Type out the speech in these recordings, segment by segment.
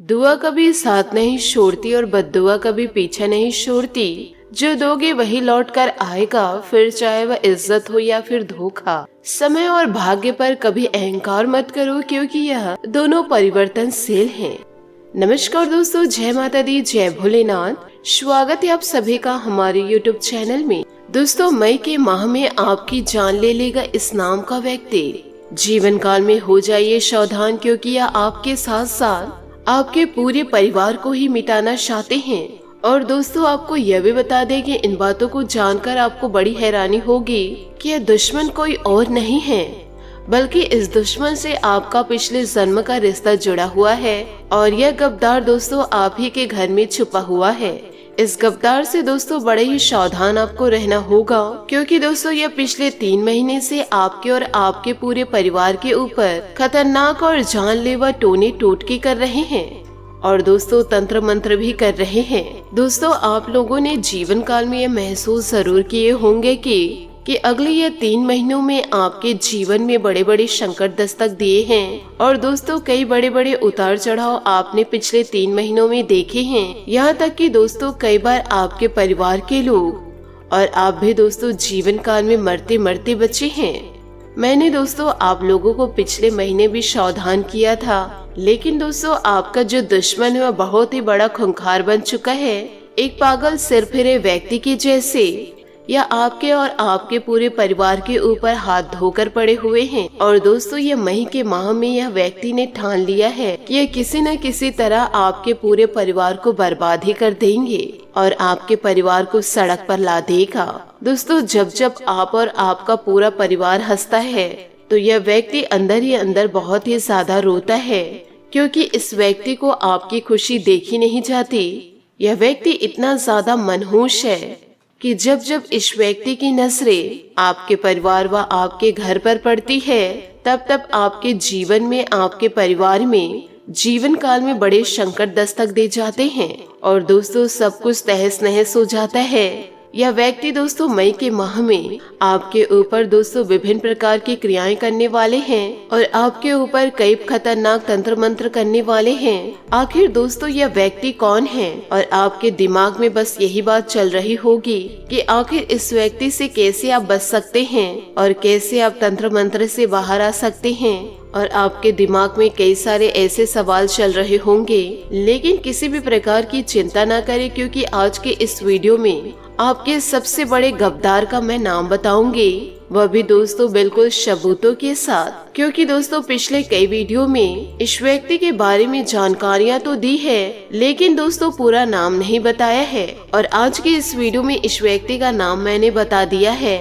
दुआ कभी साथ नहीं छोड़ती और बद्दुआ कभी पीछा नहीं छोड़ती। जो दोगे वही लौट कर आएगा, फिर चाहे वह इज्जत हो या फिर धोखा। समय और भाग्य पर कभी अहंकार मत करो, क्योंकि यह दोनों परिवर्तनशील हैं। नमस्कार दोस्तों, जय माता दी, जय भोलेनाथ। स्वागत है आप सभी का हमारे YouTube चैनल में। दोस्तों, मई के माह में आपकी जान ले लेगा इस नाम का व्यक्ति। जीवन काल में हो जाइए सावधान, क्योंकि यह आपके साथ साथ आपके पूरे परिवार को ही मिटाना चाहते हैं। और दोस्तों, आपको यह भी बता दें कि इन बातों को जानकर आपको बड़ी हैरानी होगी कि यह दुश्मन कोई और नहीं है, बल्कि इस दुश्मन से आपका पिछले जन्म का रिश्ता जुड़ा हुआ है। और यह गद्दार दोस्तों आप ही के घर में छुपा हुआ है। इस गद्दार से दोस्तों बड़े ही सावधान आपको रहना होगा, क्योंकि दोस्तों यह पिछले 3 महीने से आपके और आपके पूरे परिवार के ऊपर खतरनाक और जानलेवा टोने टोटके कर रहे हैं। और दोस्तों तंत्र मंत्र भी कर रहे हैं। दोस्तों, आप लोगों ने जीवन काल में यह महसूस जरूर किए होंगे कि अगले ये 3 महीनों में आपके जीवन में बड़े बड़े संकट दस्तक दिए हैं। और दोस्तों कई बड़े बड़े उतार चढ़ाव आपने पिछले 3 महीनों में देखे हैं। यहाँ तक कि दोस्तों कई बार आपके परिवार के लोग और आप भी दोस्तों जीवन काल में मरते मरते बचे हैं। मैंने दोस्तों आप लोगों को पिछले महीने भी सावधान किया था, लेकिन दोस्तों आपका जो दुश्मन है वह बहुत ही बड़ा खूंखार बन चुका है। एक पागल सिर फिरे व्यक्ति के जैसे या आपके और आपके पूरे परिवार के ऊपर हाथ धोकर पड़े हुए हैं। और दोस्तों ये मई के माह में यह व्यक्ति ने ठान लिया है कि यह किसी न किसी तरह आपके पूरे परिवार को बर्बाद ही कर देंगे और आपके परिवार को सड़क पर ला देगा। दोस्तों जब जब आप और आपका पूरा परिवार हंसता है तो यह व्यक्ति अंदर ही अंदर बहुत ही ज्यादा रोता है, क्योंकि इस व्यक्ति को आपकी खुशी देखी नहीं जाती। यह व्यक्ति इतना ज्यादा मनहूस है कि जब जब इस व्यक्ति की नजरें आपके परिवार व आपके घर पर पड़ती है, तब तब आपके जीवन में, आपके परिवार में जीवन काल में बड़े संकट दस्तक दे जाते हैं और दोस्तों सब कुछ तहस नहस हो जाता है। यह व्यक्ति दोस्तों मई के माह में आपके ऊपर दोस्तों विभिन्न प्रकार की क्रियाएं करने वाले हैं और आपके ऊपर कई खतरनाक तंत्र मंत्र करने वाले हैं। आखिर दोस्तों यह व्यक्ति कौन है? और आपके दिमाग में बस यही बात चल रही होगी कि आखिर इस व्यक्ति से कैसे आप बच सकते हैं और कैसे आप तंत्र मंत्र से बाहर आ सकते हैं। और आपके दिमाग में कई सारे ऐसे सवाल चल रहे होंगे, लेकिन किसी भी प्रकार की चिंता न करें, क्योंकि आज के इस वीडियो में आपके सबसे बड़े गद्दार का मैं नाम बताऊंगी, वह भी दोस्तों बिल्कुल सबूतों के साथ। क्योंकि दोस्तों पिछले कई वीडियो में इस व्यक्ति के बारे में जानकारियां तो दी है, लेकिन दोस्तों पूरा नाम नहीं बताया है। और आज के इस वीडियो में इस व्यक्ति का नाम मैंने बता दिया है।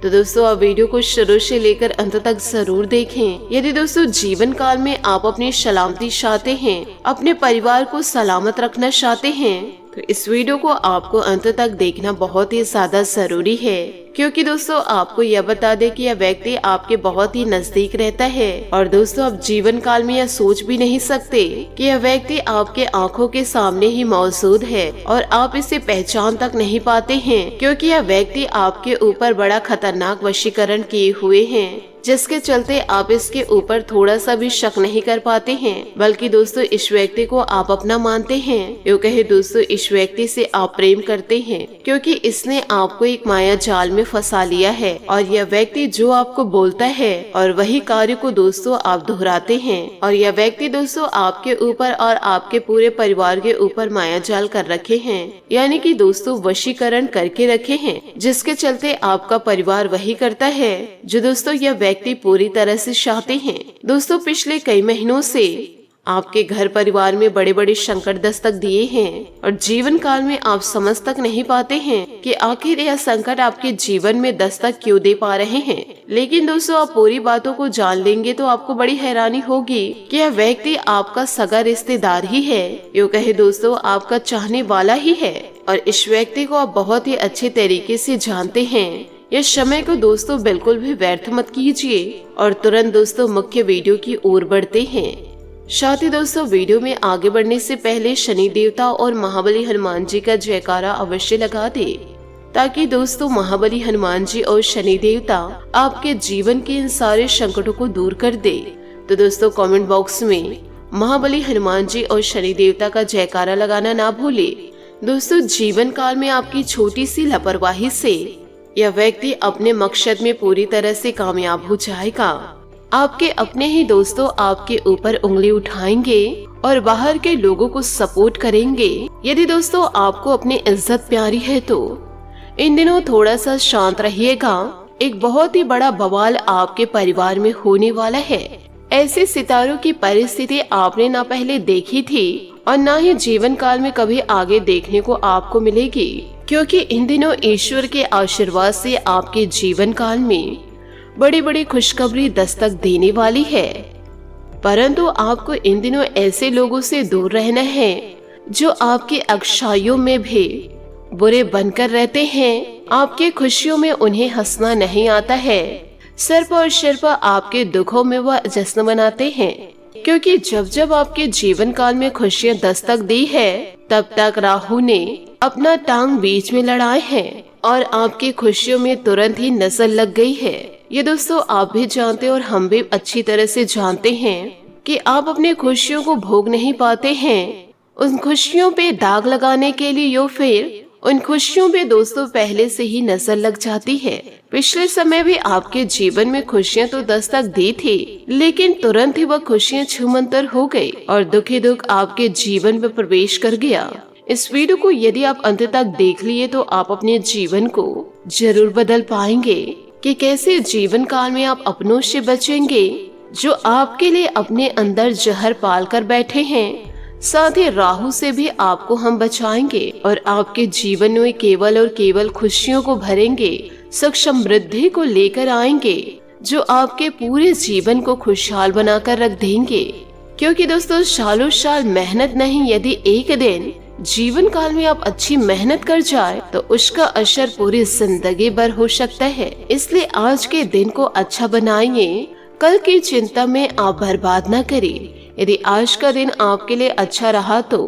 तो दोस्तों आप वीडियो को शुरू से लेकर अंत तक जरूर देखें। यदि दोस्तों जीवन काल में आप अपनी सलामती चाहते हैं, अपने परिवार को सलामत रखना चाहते हैं, तो इस वीडियो को आपको अंत तक देखना बहुत ही ज्यादा जरूरी है। क्योंकि दोस्तों आपको यह बता दे कि यह व्यक्ति आपके बहुत ही नजदीक रहता है और दोस्तों आप जीवन काल में यह सोच भी नहीं सकते कि यह व्यक्ति आपके आंखों के सामने ही मौजूद है और आप इसे पहचान तक नहीं पाते हैं, क्योंकि यह व्यक्ति आपके ऊपर बड़ा खतरनाक वशीकरण किए हुए हैं, जिसके चलते आप इसके ऊपर थोड़ा सा भी शक नहीं कर पाते हैं, बल्कि दोस्तों इस व्यक्ति को आप अपना मानते हैं। यूँ कहे दोस्तों इस व्यक्ति से आप प्रेम करते हैं, क्योंकि इसने आपको एक माया जाल में फंसा लिया है और यह व्यक्ति जो आपको बोलता है और वही कार्य को दोस्तों आप दोहराते हैं। और यह व्यक्ति दोस्तों आपके ऊपर और आपके पूरे परिवार के ऊपर माया जाल कर रखे हैं, यानी कि दोस्तों वशीकरण करके रखे हैं, जिसके चलते आपका परिवार वही करता है जो दोस्तों यह व्यक्ति पूरी तरह से चाहते हैं। दोस्तों पिछले कई महीनों से आपके घर परिवार में बड़े बड़े संकट दस्तक दिए हैं और जीवन काल में आप समझ तक नहीं पाते हैं कि आखिर यह संकट आपके जीवन में दस्तक क्यों दे पा रहे हैं। लेकिन दोस्तों आप पूरी बातों को जान लेंगे तो आपको बड़ी हैरानी होगी कि यह व्यक्ति आपका सगा रिश्तेदार ही है, यूँ कहे दोस्तों आपका चाहने वाला ही है। और इस व्यक्ति को आप बहुत ही अच्छे तरीके से जानते हैं। इस समय को दोस्तों बिल्कुल भी व्यर्थ मत कीजिए और तुरंत दोस्तों मुख्य वीडियो की ओर बढ़ते हैं। साथ ही दोस्तों वीडियो में आगे बढ़ने से पहले शनि देवता और महाबली हनुमान जी का जयकारा अवश्य लगा दे, ताकि दोस्तों महाबली हनुमान जी और शनि देवता आपके जीवन के इन सारे संकटों को दूर कर दे। तो दोस्तों कमेंट बॉक्स में महाबली हनुमान जी और शनि देवता का जयकारा लगाना ना भूले। दोस्तों, जीवन काल में आपकी छोटी सी लापरवाही से यह व्यक्ति अपने मकसद में पूरी तरह से कामयाब हो जाएगा। आपके अपने ही दोस्तों आपके ऊपर उंगली उठाएंगे और बाहर के लोगों को सपोर्ट करेंगे। यदि दोस्तों आपको अपनी इज्जत प्यारी है तो इन दिनों थोड़ा सा शांत रहिएगा। एक बहुत ही बड़ा बवाल आपके परिवार में होने वाला है। ऐसे सितारों की परिस्थिति आपने ना पहले देखी थी और ना ही जीवन काल में कभी आगे देखने को आपको मिलेगी, क्योंकि इन दिनों ईश्वर के आशीर्वाद से आपके जीवन काल में बड़ी बड़ी खुशखबरी दस्तक देने वाली है। परंतु आपको इन दिनों ऐसे लोगों से दूर रहना है जो आपकी अच्छाइयों में भी बुरे बनकर रहते हैं। आपके खुशियों में उन्हें हंसना नहीं आता है। सिर्फ और सिर्फ आपके दुखों में वह जश्न मनाते हैं, क्योंकि जब जब आपके जीवन काल में खुशियां दस्तक दी है तब तक राहु ने अपना टांग बीच में लड़ाए हैं और आपकी खुशियों में तुरंत ही नजर लग गई है। ये दोस्तों आप भी जानते और हम भी अच्छी तरह से जानते हैं कि आप अपने खुशियों को भोग नहीं पाते हैं। उन खुशियों पे दाग लगाने के लिए या फिर उन खुशियों पे दोस्तों पहले से ही नजर लग जाती है। पिछले समय भी आपके जीवन में खुशियां तो दस्तक दी थी, लेकिन तुरंत ही वह खुशियां छूमंतर हो गई और दुखी दुख आपके जीवन में प्रवेश कर गया। इस वीडियो को यदि आप अंत तक देख लिए तो आप अपने जीवन को जरूर बदल पाएंगे कि कैसे जीवन काल में आप अपनों से बचेंगे जो आपके लिए अपने अंदर जहर पाल कर बैठे हैं। साथ ही राहु से भी आपको हम बचाएंगे और आपके जीवन में केवल और केवल खुशियों को भरेंगे, सुख समृद्धि को लेकर आएंगे जो आपके पूरे जीवन को खुशहाल बनाकर रख देंगे। क्योंकि दोस्तों सालों साल मेहनत नहीं, यदि एक दिन जीवन काल में आप अच्छी मेहनत कर जाए तो उसका असर पूरी जिंदगी भर हो सकता है। इसलिए आज के दिन को अच्छा बनाइए, कल की चिंता में आप बर्बाद न करें। यदि आज का दिन आपके लिए अच्छा रहा तो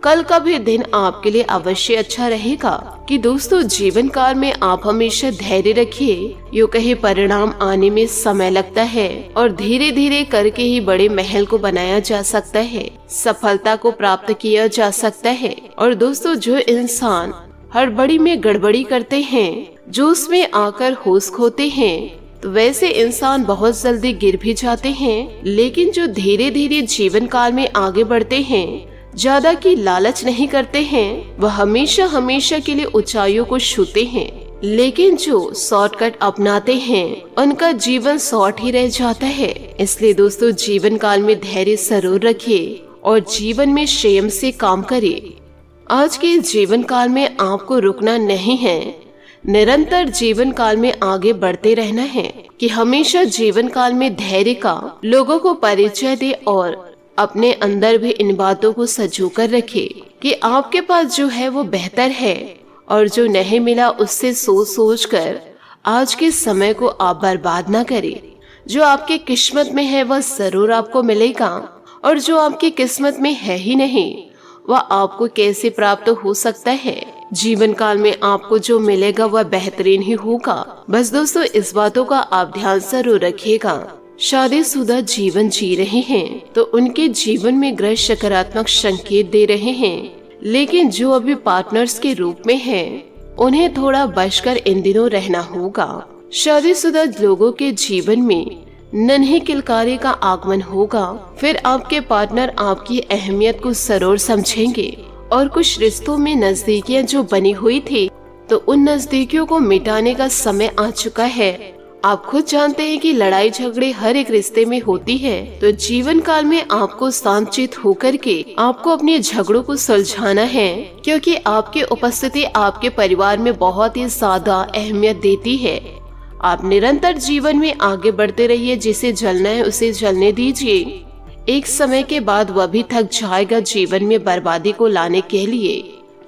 कल का भी दिन आपके लिए अवश्य अच्छा रहेगा। कि दोस्तों जीवन काल में आप हमेशा धैर्य रखिए। यूँ कहे परिणाम आने में समय लगता है और धीरे धीरे करके ही बड़े महल को बनाया जा सकता है, सफलता को प्राप्त किया जा सकता है। और दोस्तों जो इंसान हड़बड़ी में गड़बड़ी करते हैं, जो उसमें आकर होश खोते हैं, तो वैसे इंसान बहुत जल्दी गिर भी जाते हैं। लेकिन जो धीरे धीरे जीवन काल में आगे बढ़ते हैं, ज्यादा की लालच नहीं करते हैं, वह हमेशा हमेशा के लिए ऊंचाइयों को छूते हैं। लेकिन जो शॉर्टकट अपनाते हैं उनका जीवन शॉर्ट ही रह जाता है। इसलिए दोस्तों जीवन काल में धैर्य जरूर रखिए और जीवन में संयम से काम करिए। आज के जीवन काल में आपको रुकना नहीं है, निरंतर जीवन काल में आगे बढ़ते रहना है। कि हमेशा जीवन काल में धैर्य का लोगों को परिचय दे और अपने अंदर भी इन बातों को सजो कर रखे कि आपके पास जो है वो बेहतर है और जो नहीं मिला उससे सोच सोच कर आज के समय को आप बर्बाद ना करें। जो आपकी किस्मत में है वह जरूर आपको मिलेगा और जो आपकी किस्मत में है ही नहीं वह आपको कैसे प्राप्त हो सकता है। जीवन काल में आपको जो मिलेगा वह बेहतरीन ही होगा। बस दोस्तों इस बातों का आप ध्यान जरूर रखिएगा। शादीशुदा जीवन जी रहे हैं तो उनके जीवन में ग्रह सकारात्मक संकेत दे रहे हैं, लेकिन जो अभी पार्टनर्स के रूप में हैं, उन्हें थोड़ा बचकर इन दिनों रहना होगा। शादीशुदा लोगों के जीवन में नन्हे किलकारी का आगमन होगा। फिर आपके पार्टनर आपकी अहमियत को जरूर समझेंगे और कुछ रिश्तों में नजदीकियां जो बनी हुई थी तो उन नजदीकियों को मिटाने का समय आ चुका है। आप खुद जानते हैं कि लड़ाई झगड़े हर एक रिश्ते में होती है, तो जीवन काल में आपको शांतचित होकर के आपको अपने झगड़ों को सुलझाना है, क्योंकि आपकी उपस्थिति आपके परिवार में बहुत ही ज्यादा अहमियत देती है। आप निरंतर जीवन में आगे बढ़ते रहिए, जिसे जलना है उसे जलने दीजिए। एक समय के बाद वह भी थक जाएगा जीवन में बर्बादी को लाने के लिए।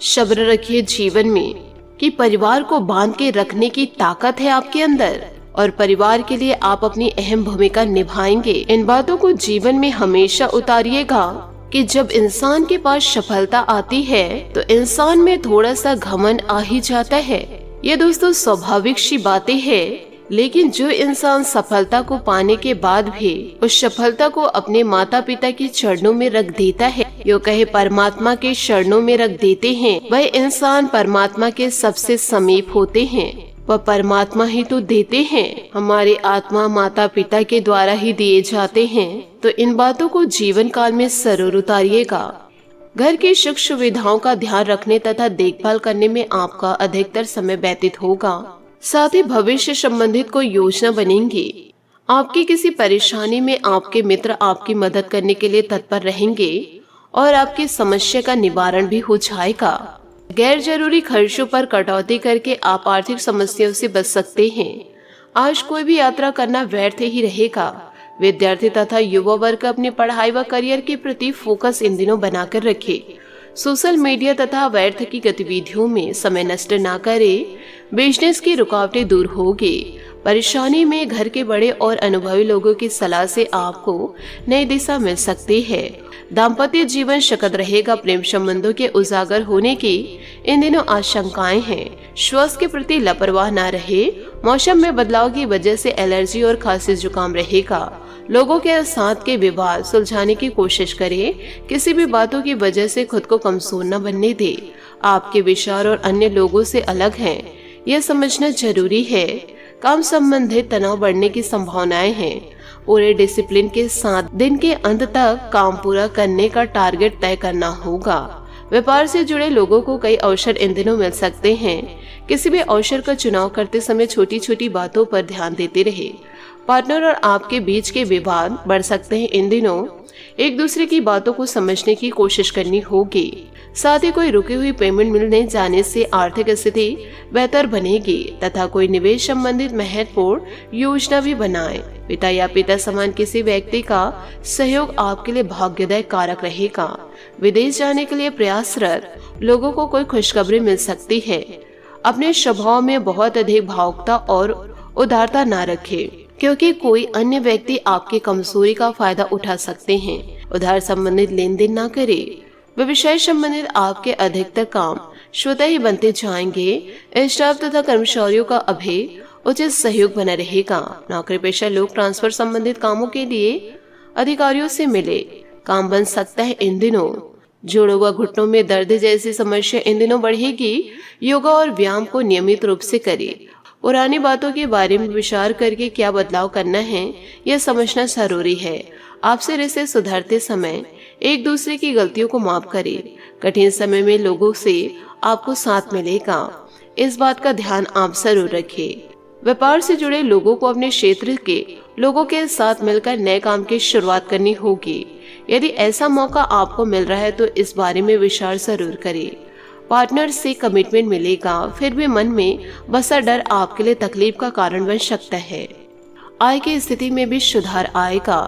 सब्र रखिए जीवन में कि परिवार को बांध के रखने की ताकत है आपके अंदर और परिवार के लिए आप अपनी अहम भूमिका निभाएंगे। इन बातों को जीवन में हमेशा उतारिएगा कि जब इंसान के पास सफलता आती है तो इंसान में थोड़ा सा घमंड आ ही जाता है। ये दोस्तों स्वाभाविक सी बातें हैं, लेकिन जो इंसान सफलता को पाने के बाद भी उस सफलता को अपने माता पिता के चरणों में रख देता है, यो कहे परमात्मा के चरणों में रख देते हैं, वह इंसान परमात्मा के सबसे समीप होते हैं। वह परमात्मा ही तो देते हैं, हमारी आत्मा माता पिता के द्वारा ही दिए जाते हैं। तो इन बातों को जीवन काल में जरूर उतारिएगा। घर की सुख सुविधाओं का ध्यान रखने तथा देखभाल करने में आपका अधिकतर समय व्यतीत होगा। साथ ही भविष्य संबंधित कोई योजना बनेंगी। आपकी किसी परेशानी में आपके मित्र आपकी मदद करने के लिए तत्पर रहेंगे और आपकी समस्या का निवारण भी हो जाएगा। गैर जरूरी खर्चों पर कटौती करके आप आर्थिक समस्याओं से बच सकते हैं। आज कोई भी यात्रा करना व्यर्थ ही रहेगा। विद्यार्थी तथा युवा वर्ग अपनी पढ़ाई व करियर के प्रति फोकस इन दिनों बनाकर रखे। सोशल मीडिया तथा व्यर्थ की गतिविधियों में समय नष्ट न करें। बिजनेस की रुकावटें दूर होगी। परेशानी में घर के बड़े और अनुभवी लोगों की सलाह से आपको नई दिशा मिल सकती है। दाम्पत्य जीवन शकद रहेगा। प्रेम संबंधों के उजागर होने की इन दिनों आशंकाएं हैं। स्वास्थ्य के प्रति लापरवाह न रहे। मौसम में बदलाव की वजह से एलर्जी और खांसी जुकाम रहेगा। लोगों के साथ के विवाद सुलझाने की कोशिश करें। किसी भी बातों की वजह से खुद को कमजोर न बनने दे। आपके विचार और अन्य लोगों से अलग हैं, यह समझना जरूरी है। काम संबंधित तनाव बढ़ने की संभावनाएं हैं। पूरे डिसिप्लिन के साथ दिन के अंत तक काम पूरा करने का टारगेट तय करना होगा। व्यापार से जुड़े लोगों को कई अवसर इन दिनों मिल सकते हैं। किसी भी अवसर का चुनाव करते समय छोटी छोटी बातों पर ध्यान देते रहे। पार्टनर और आपके बीच के विवाद बढ़ सकते हैं। इन दिनों एक दूसरे की बातों को समझने की कोशिश करनी होगी। साथ ही कोई रुकी हुई पेमेंट मिलने जाने से आर्थिक स्थिति बेहतर बनेगी तथा कोई निवेश संबंधित महत्वपूर्ण योजना भी बनाएं। पिता या पिता समान किसी व्यक्ति का सहयोग आपके लिए भाग्यदायक कारक रहेगा। विदेश जाने के लिए प्रयासरत लोगों को कोई खुशखबरी मिल सकती है। अपने स्वभाव में बहुत अधिक भावुकता और उदारता न रखें, क्योंकि कोई अन्य व्यक्ति आपकी कमजोरी का फायदा उठा सकते हैं। उधार संबंधित लेन देन न करें। व्यवसाय संबंधित आपके अधिकतर काम स्वतः ही बनते जाएंगे। स्टाफ तथा कर्मचारियों का अभी उचित सहयोग बना रहेगा। नौकरी पेशा लोग ट्रांसफर संबंधित कामों के लिए अधिकारियों से मिले। काम बन सकता है इन दिनों। जोड़ों व घुटनों में दर्द जैसी समस्या इन दिनों बढ़ेगी। योगा और व्यायाम को नियमित रूप से करें। पुरानी बातों के बारे में विचार करके क्या बदलाव करना है यह समझना जरूरी है। आपसे रिश्ते सुधारते समय एक दूसरे की गलतियों को माफ करें। कठिन समय में लोगों से आपको साथ मिलेगा, इस बात का ध्यान आप जरूर रखें। व्यापार से जुड़े लोगों को अपने क्षेत्र के लोगों के साथ मिलकर नए काम की शुरुआत करनी होगी। यदि ऐसा मौका आपको मिल रहा है तो इस बारे में विचार जरूर करें। पार्टनर से कमिटमेंट मिलेगा, फिर भी मन में बसा डर आपके लिए तकलीफ का कारण बन सकता है। आय की स्थिति में भी सुधार आएगा,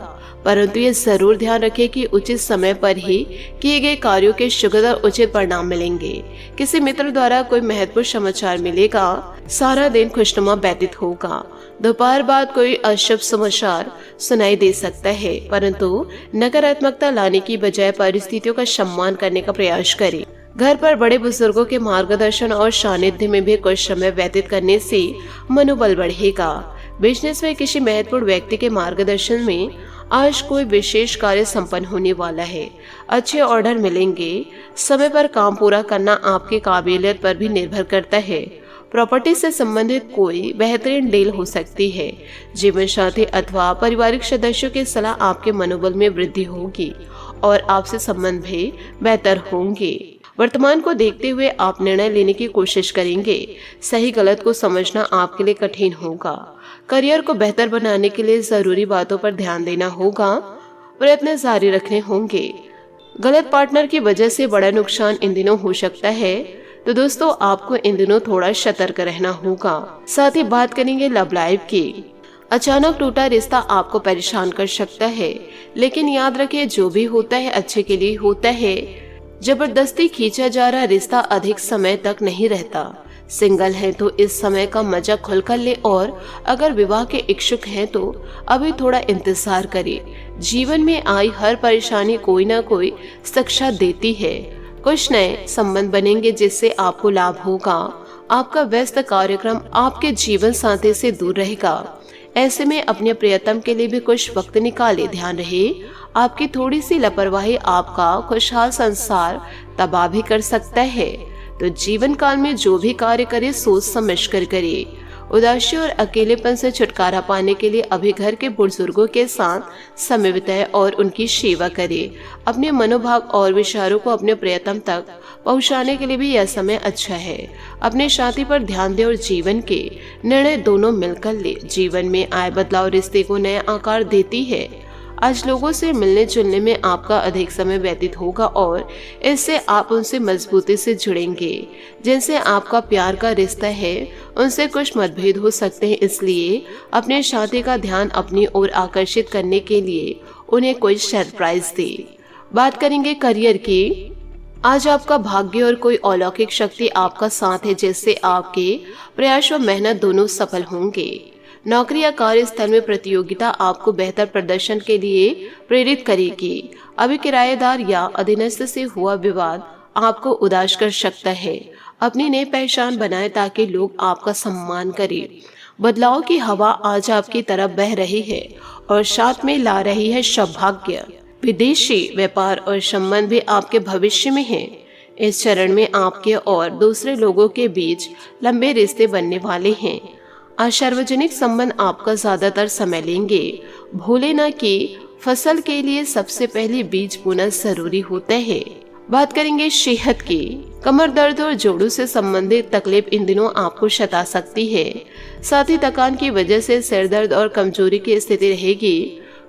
परंतु ये जरूर ध्यान रखें कि उचित समय पर ही किए गए कार्यों के शीघ्र और उचित परिणाम मिलेंगे। किसी मित्र द्वारा कोई महत्वपूर्ण समाचार मिलेगा। सारा दिन खुशनुमा व्यतीत होगा। दोपहर बाद कोई अशुभ समाचार सुनाई दे सकता है, परंतु नकारात्मकता लाने की बजाय परिस्थितियों का सम्मान करने का प्रयास करें। घर पर बड़े बुजुर्गों के मार्गदर्शन और सानिध्य में भी कुछ समय व्यतीत करने से मनोबल बढ़ेगा। बिजनेस में किसी महत्वपूर्ण व्यक्ति के मार्गदर्शन में आज कोई विशेष कार्य संपन्न होने वाला है। अच्छे ऑर्डर मिलेंगे। समय पर काम पूरा करना आपकी काबिलियत पर भी निर्भर करता है। प्रॉपर्टी से संबंधित कोई बेहतरीन डील हो सकती है। जीवन साथी अथवा पारिवारिक सदस्यों की सलाह आपके मनोबल में वृद्धि होगी और आपसे संबंध भी बेहतर होंगे। वर्तमान को देखते हुए आप निर्णय लेने की कोशिश करेंगे। सही गलत को समझना आपके लिए कठिन होगा। करियर को बेहतर बनाने के लिए जरूरी बातों पर ध्यान देना होगा। प्रयत्न जारी रखने होंगे। गलत पार्टनर की वजह से बड़ा नुकसान इन दिनों हो सकता है, तो दोस्तों आपको इन दिनों थोड़ा सतर्क रहना होगा। साथ ही बात करेंगे लव लाइफ की। अचानक टूटा रिश्ता आपको परेशान कर सकता है, लेकिन याद रखिए जो भी होता है अच्छे के लिए होता है। जबरदस्ती खींचा जा रहा रिश्ता अधिक समय तक नहीं रहता। सिंगल है तो इस समय का मजा खुलकर ले, और अगर विवाह के इच्छुक हैं तो अभी थोड़ा इंतजार करें। जीवन में आई हर परेशानी कोई ना कोई शिक्षा देती है। कुछ नए संबंध बनेंगे जिससे आपको लाभ होगा। आपका व्यस्त कार्यक्रम आपके जीवन साथी से दूर रहेगा। ऐसे में अपने प्रियतम के लिए भी कुछ वक्त निकाले। ध्यान रहे, आपकी थोड़ी सी लापरवाही आपका खुशहाल संसार तबाह भी कर सकता है। तो जीवन काल में जो भी कार्य करे सोच समझ कर करे। उदासी और अकेलेपन से छुटकारा पाने के लिए अभी घर के बुजुर्गों के साथ समय बिताए और उनकी सेवा करे। अपने मनोभाव और विचारों को अपने प्रियतम तक पहुंचाने के लिए भी यह समय अच्छा है। अपने साथी पर ध्यान दे और जीवन के निर्णय दोनों मिलकर ले। जीवन में आए बदलाव रिश्ते को नया आकार देती है। आज लोगों से मिलने जुलने में आपका अधिक समय व्यतीत होगा और इससे आप उनसे मजबूती से जुड़ेंगे। जिनसे आपका प्यार का रिश्ता है उनसे कुछ मतभेद हो सकते हैं, इसलिए अपने साथी का ध्यान अपनी ओर आकर्षित करने के लिए उन्हें कोई सरप्राइज दे। बात करेंगे करियर की। आज आपका भाग्य और कोई अलौकिक शक्ति आपका साथ है, जिससे आपके प्रयास और मेहनत दोनों सफल होंगे। नौकरी या कार्यस्थल में प्रतियोगिता आपको बेहतर प्रदर्शन के लिए प्रेरित करेगी। अभी किराएदार या अधीनस्थ से हुआ विवाद आपको उदास कर सकता है। अपनी नई पहचान बनाएं ताकि लोग आपका सम्मान करें। बदलाव की हवा आज आपकी तरफ बह रही है और साथ में ला रही है सौभाग्य। विदेशी व्यापार और संबंध भी आपके भविष्य में है। इस चरण में आपके और दूसरे लोगों के बीच लंबे रिश्ते बनने वाले हैं। आज सार्वजनिक संबंध आपका ज्यादातर समय लेंगे। भूले न कि फसल के लिए सबसे पहले बीज बोना जरूरी होता है। बात करेंगे सेहत की। कमर दर्द और जोड़ों से संबंधित तकलीफ इन दिनों आपको सता सकती है। साथ ही थकान की वजह से सिर दर्द और कमजोरी की स्थिति रहेगी।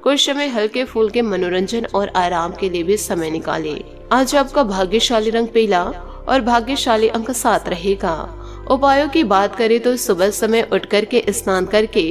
कुछ समय हल्के फुल्के मनोरंजन और आराम के लिए भी समय निकालें। आज आपका भाग्यशाली रंग पीला और भाग्यशाली अंक 7 रहेगा। उपायों की बात करें तो सुबह समय उठकर के स्नान करके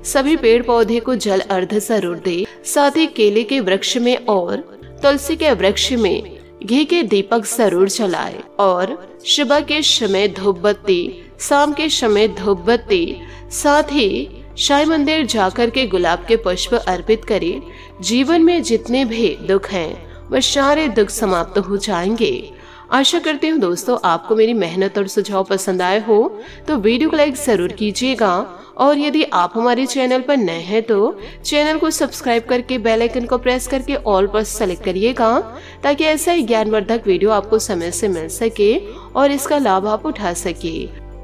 सभी पेड़ पौधे को जल अर्घ जरूर दे। साथ ही केले के वृक्ष में और तुलसी के वृक्ष में घी के दीपक जरूर जलाए और सुबह के समय धूप बत्ती, शाम के समय धूप बत्ती, साथ ही साईं मंदिर जाकर के गुलाब के पुष्प अर्पित करें। जीवन में जितने भी दुख हैं वह सारे दुख समाप्त हो जाएंगे। आशा करती हूँ दोस्तों आपको मेरी मेहनत और सुझाव पसंद आए हो तो वीडियो को लाइक जरूर कीजिएगा और यदि आप हमारे चैनल पर नए हैं तो चैनल को सब्सक्राइब करके बेल आइकन को प्रेस करके ऑल पर सेलेक्ट करिएगा ताकि ऐसा ही ज्ञानवर्धक वीडियो आपको समय से मिल सके और इसका लाभ आप उठा सके।